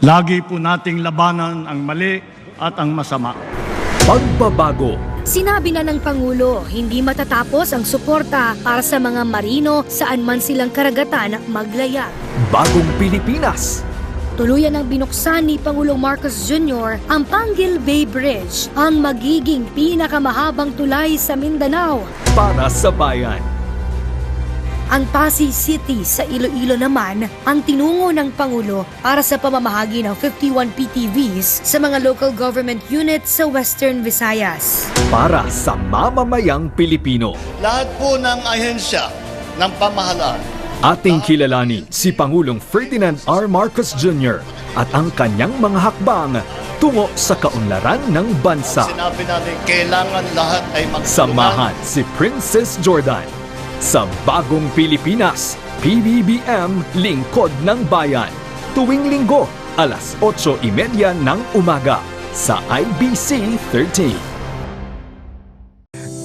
Lagi po nating labanan ang mali at ang masama. Pagbabago. Sinabi na ng Pangulo, hindi matatapos ang suporta para sa mga marino saan man silang karagatan maglayag. Bagong Pilipinas. Tuluyan ang binuksan ni Pangulong Marcos Jr. ang Panguil Bay Bridge, ang magiging pinakamahabang tulay sa Mindanao. Para sa bayan. Ang Pasay City sa Iloilo naman ang tinungo ng Pangulo para sa pamamahagi ng 51 PTVs sa mga local government units sa Western Visayas. Para sa mamamayang Pilipino. Lahat po ng ahensya ng pamahalaan. Ating kilalanin si Pangulong Ferdinand R. Marcos Jr. at ang kanyang mga hakbang tungo sa kaunlaran ng bansa. Sinabi natin, kailangan lahat ay magtulungan. Samahan si Princess Jordan sa Bagong Pilipinas, PBBM Lingkod ng Bayan. Tuwing Linggo, alas 8:30 ng umaga sa IBC 13.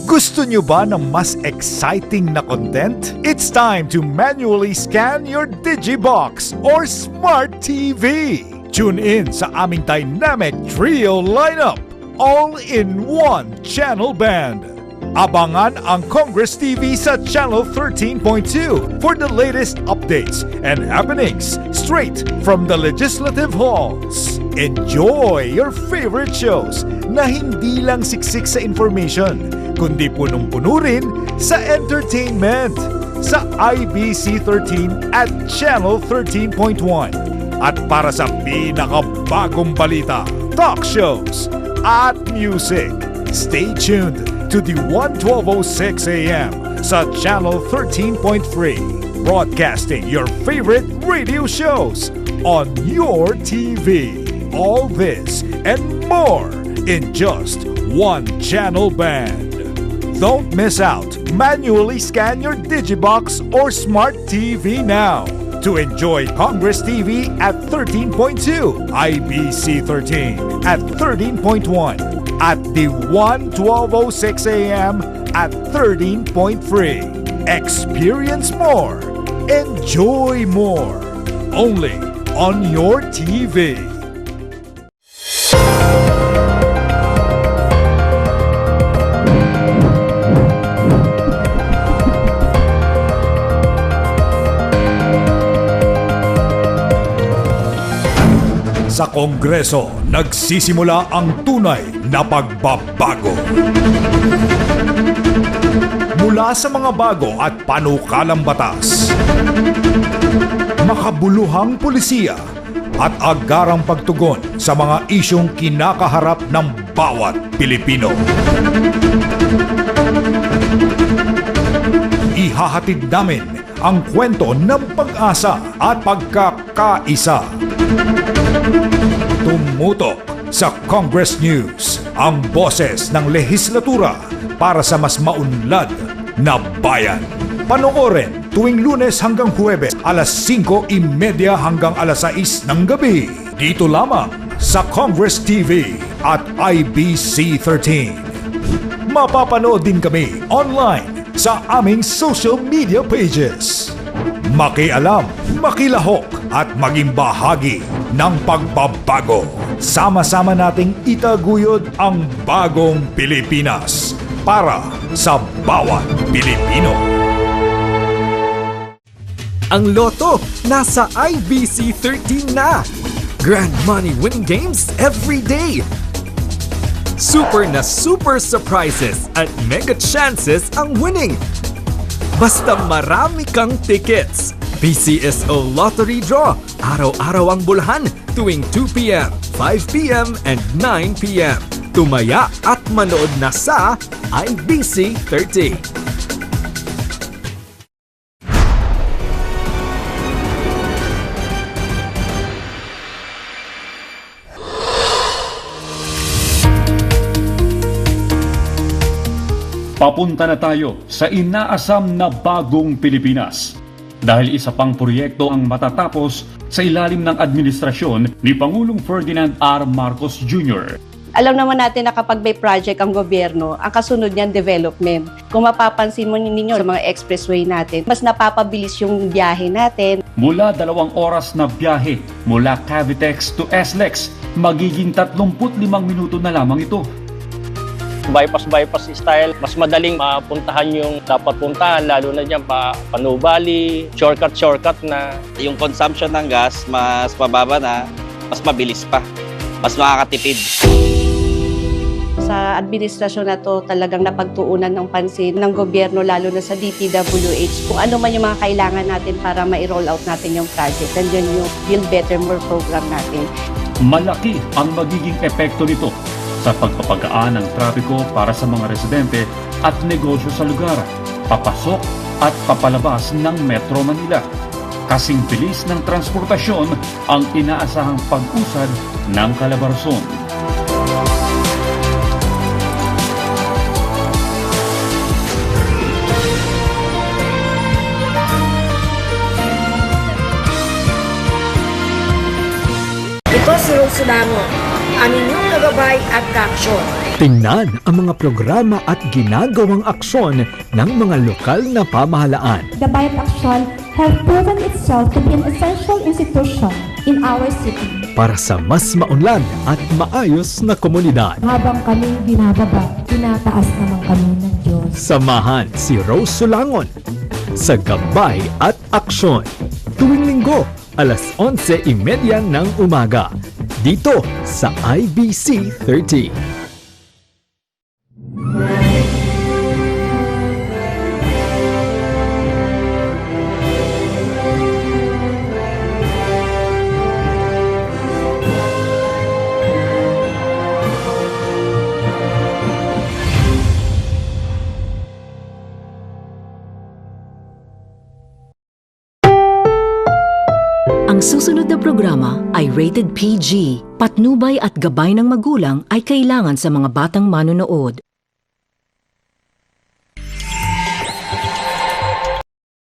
Gusto nyo ba ng mas exciting na content? It's time to manually scan your Digibox or Smart TV. Tune in sa aming dynamic trio lineup, all in one channel band. Abangan ang Congress TV sa Channel 13.2 for the latest updates and happenings straight from the legislative halls. Enjoy your favorite shows na hindi lang siksik sa information, kundi punong-puno rin sa entertainment sa IBC 13 at Channel 13.1. At para sa pinakabagong balita, talk shows at music, stay tuned to the 1206 AM sa Channel 13.3, broadcasting your favorite radio shows on your TV. All this and more in just one channel band. Don't miss out. Manually scan your Digibox or Smart TV now to enjoy Congress TV at 13.2, IBC 13 at 13.1, at the 1206 AM at 13.3. Experience more. Enjoy more. Only on your TV. Sa Kongreso, nagsisimula ang tunay na pagbabago. Mula sa mga bago at panukalang batas, makabuluhang pulisiya at agarang pagtugon sa mga isyong kinakaharap ng bawat Pilipino. Ihahatid namin ang kwento ng pag-asa at pagkakaisa. Tumutok sa Congress News ang boses ng lehislatura para sa mas maunlad na bayan. Panoorin tuwing Lunes hanggang Huwebes alas 5:30 hanggang alas 6 ng gabi. Dito lamang sa Congress TV at IBC 13. Mapapanood din kami online sa aming social media pages. Makialam, makilahok at maging bahagi ng pagbabago. Sama-sama nating itaguyod ang bagong Pilipinas para sa bawat Pilipino. Ang Lotto nasa IBC 13 na. Grand money winning games every day. Super na super surprises at mega chances ang winning. Basta marami kang tickets. PCSO Lottery Draw. Araw-araw ang bulahan tuwing 2 p.m., 5 p.m. and 9 p.m. Tumaya at manood na sa IBC 13. Papunta na tayo sa inaasam na bagong Pilipinas. Dahil isa pang proyekto ang matatapos sa ilalim ng administrasyon ni Pangulong Ferdinand R. Marcos Jr. Alam naman natin na kapag may project ang gobyerno, ang kasunod niyan development. Kung mapapansin mo ninyo sa mga expressway natin, mas napapabilis yung biyahe natin. Mula 2 oras na biyahe mula Cavitex to SLEX, magiging 35 minuto na lamang ito. Bypass style, mas madaling mapuntahan yung dapat puntahan, lalo na dyan Panubali, shortcut na. Yung consumption ng gas, mas mababa na, mas mabilis pa, mas makakatipid. Sa administrasyon na to, talagang napagtuunan ng pansin ng gobyerno, lalo na sa DPWH, kung ano man yung mga kailangan natin para ma-roll out natin yung project. Nandiyan yung Build Better More program natin. Malaki ang magiging epekto nito sa pagpapagaan ng trapiko para sa mga residente at negosyo sa lugar, papasok at papalabas ng Metro Manila. Kasing bilis ng transportasyon ang inaasahang pag-usad ng Calabarzon. Ito si Rose Lango, ang inyong nagabay at kaaksyon. Tingnan ang mga programa at ginagawang aksyon ng mga lokal na pamahalaan. The Bayat Action have proven itself to be an essential institution in our city. Para sa mas maunlad at maayos na komunidad. Habang kami binababa, tinataas naman kami ng Diyos. Samahan si Rose Sulangon sa Gabay at Aksyon. Tuwing linggo, alas 11:30 ng umaga. Dito sa IBC 30. Ang susunod na programa ay rated PG. Patnubay at gabay ng magulang ay kailangan sa mga batang manonood.